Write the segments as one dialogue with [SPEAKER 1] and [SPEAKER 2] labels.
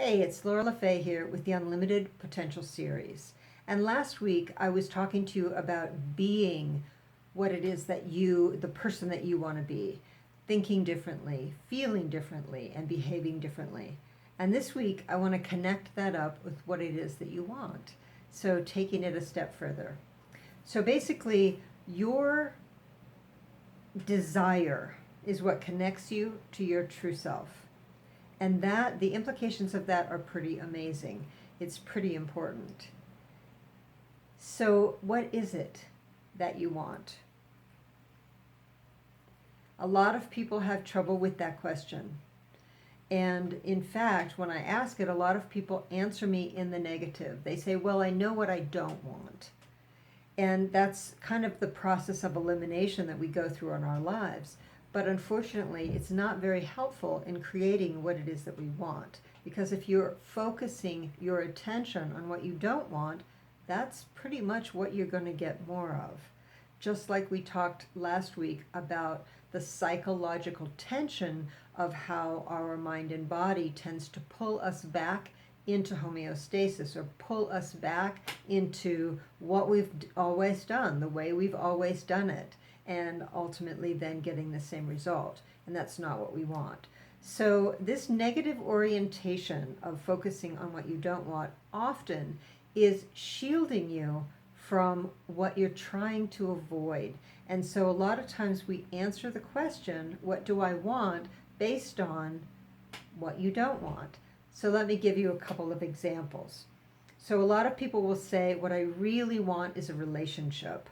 [SPEAKER 1] Hey, it's Laura LaFay here with the Unlimited Potential series. And last week I was talking to you about being what it is that the person that you want to be, thinking differently, feeling differently, and behaving differently. And this week I want to connect that up with what it is that you want. So taking it a step further. So basically, your desire is what connects you to your true self. And that the implications of that are pretty amazing. It's pretty important. So, what is it that you want? A lot of people have trouble with that question. And in fact, when I ask it, a lot of people answer me in the negative. They say, well, I know what I don't want. And that's kind of the process of elimination that we go through in our lives. But unfortunately, it's not very helpful in creating what it is that we want. Because if you're focusing your attention on what you don't want, that's pretty much what you're going to get more of. Just like we talked last week about the psychological tension of how our mind and body tends to pull us back into homeostasis or pull us back into what we've always done, the way we've always done it, and ultimately then getting the same result. And that's not what we want. So this negative orientation of focusing on what you don't want often is shielding you from what you're trying to avoid. And so a lot of times we answer the question, what do I want, based on what you don't want. So let me give you a couple of examples. So a lot of people will say, what I really want is a relationship,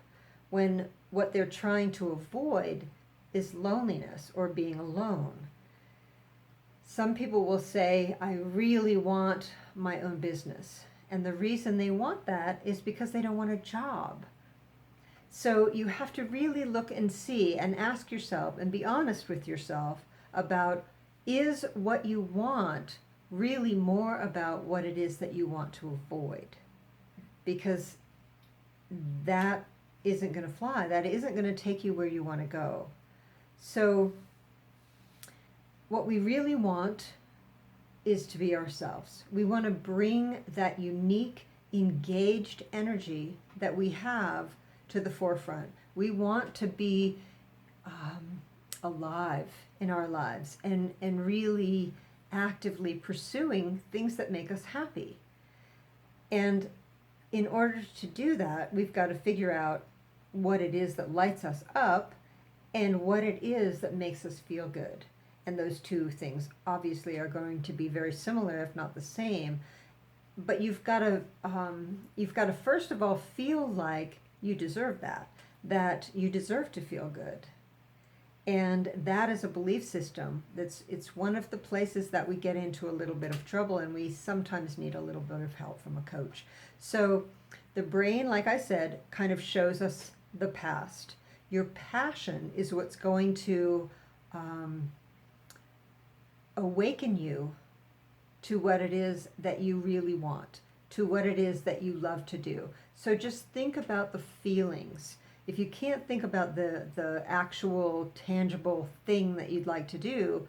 [SPEAKER 1] when what they're trying to avoid is loneliness or being alone. Some people will say, I really want my own business. And the reason they want that is because they don't want a job. So you have to really look and see and ask yourself and be honest with yourself about, is what you want really more about what it is that you want to avoid? Because that isn't going to fly. That isn't going to take you where you want to go. So what we really want is to be ourselves. We want to bring that unique, engaged energy that we have to the forefront. We want to be alive in our lives and really actively pursuing things that make us happy. And in order to do that, we've got to figure out what it is that lights us up and what it is that makes us feel good. And those two things obviously are going to be very similar, if not the same. But you've got to first of all feel like you deserve that you deserve to feel good. And that is a belief system. It's one of the places that we get into a little bit of trouble, and we sometimes need a little bit of help from a coach. So the brain, like I said, kind of shows us the past. Your passion is what's going to awaken you to what it is that you really want, to what it is that you love to do. So just think about the feelings. If you can't think about the actual tangible thing that you'd like to do,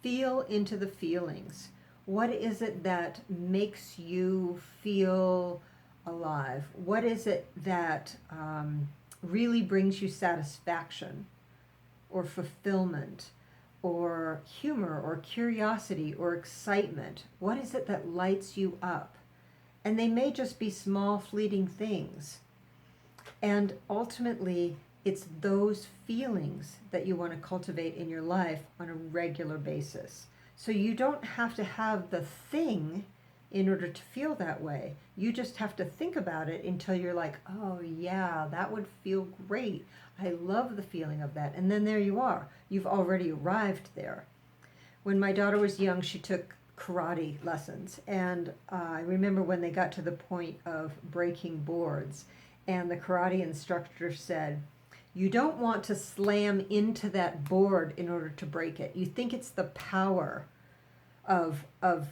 [SPEAKER 1] feel into the feelings. What is it that makes you feel alive? What is it that really brings you satisfaction or fulfillment or humor or curiosity or excitement? What is it that lights you up? And they may just be small, fleeting things. And ultimately, it's those feelings that you want to cultivate in your life on a regular basis. So you don't have to have the thing in order to feel that way. You just have to think about it until you're like, oh yeah, that would feel great. I love the feeling of that. And then there you are. You've already arrived there. When my daughter was young, she took karate lessons. And I remember when they got to the point of breaking boards, and the karate instructor said, you don't want to slam into that board in order to break it. You think it's the power of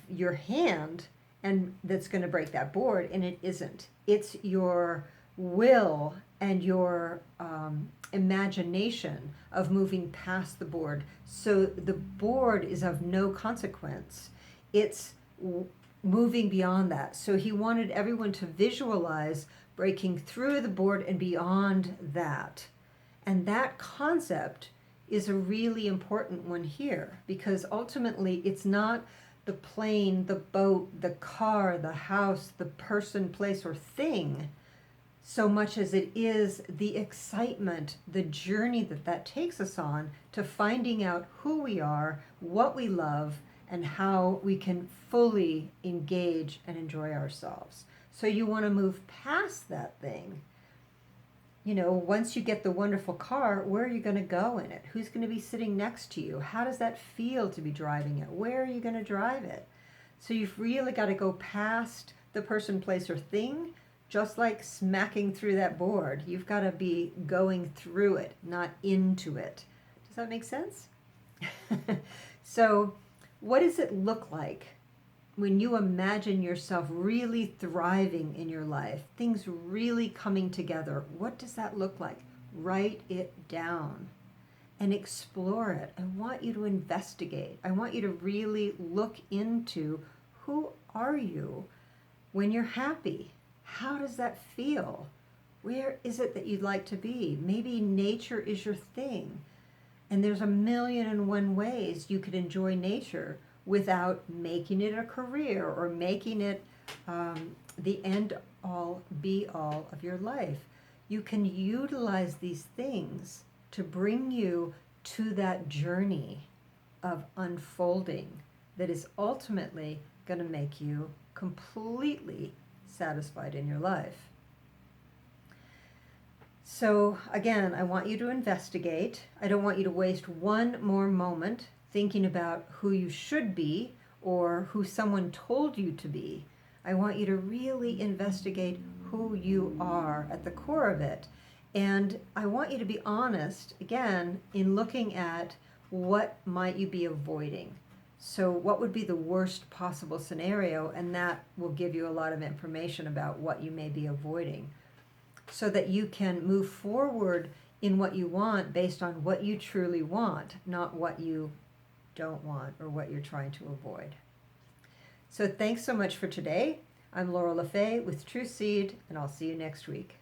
[SPEAKER 1] your hand and that's going to break that board, and it isn't. It's your will and your imagination of moving past the board. So the board is of no consequence. It's moving beyond that. So he wanted everyone to visualize breaking through the board and beyond that. And that concept is a really important one here, because ultimately it's not the plane, the boat, the car, the house, the person, place, or thing, so much as it is the excitement, the journey that takes us on to finding out who we are, what we love, and how we can fully engage and enjoy ourselves. So you want to move past that thing. You know, once you get the wonderful car, where are you going to go in it? Who's going to be sitting next to you? How does that feel to be driving it? Where are you going to drive it? So you've really got to go past the person, place, or thing, just like smacking through that board. You've got to be going through it, not into it. Does that make sense? So what does it look like when you imagine yourself really thriving in your life, things really coming together? What does that look like? Write it down and explore it. I want you to investigate. I want you to really look into, who are you when you're happy? How does that feel? Where is it that you'd like to be? Maybe nature is your thing. And there's a million and one ways you could enjoy nature without making it a career or making it the end all be all of your life. You can utilize these things to bring you to that journey of unfolding that is ultimately going to make you completely satisfied in your life. So again, I want you to investigate. I don't want you to waste one more moment thinking about who you should be or who someone told you to be. I want you to really investigate who you are at the core of it. And I want you to be honest, again, in looking at what might you be avoiding. So what would be the worst possible scenario? And that will give you a lot of information about what you may be avoiding, so that you can move forward in what you want based on what you truly want, not what you don't want or what you're trying to avoid. So thanks so much for today. I'm Laura LaFay with True Seed, and I'll see you next week.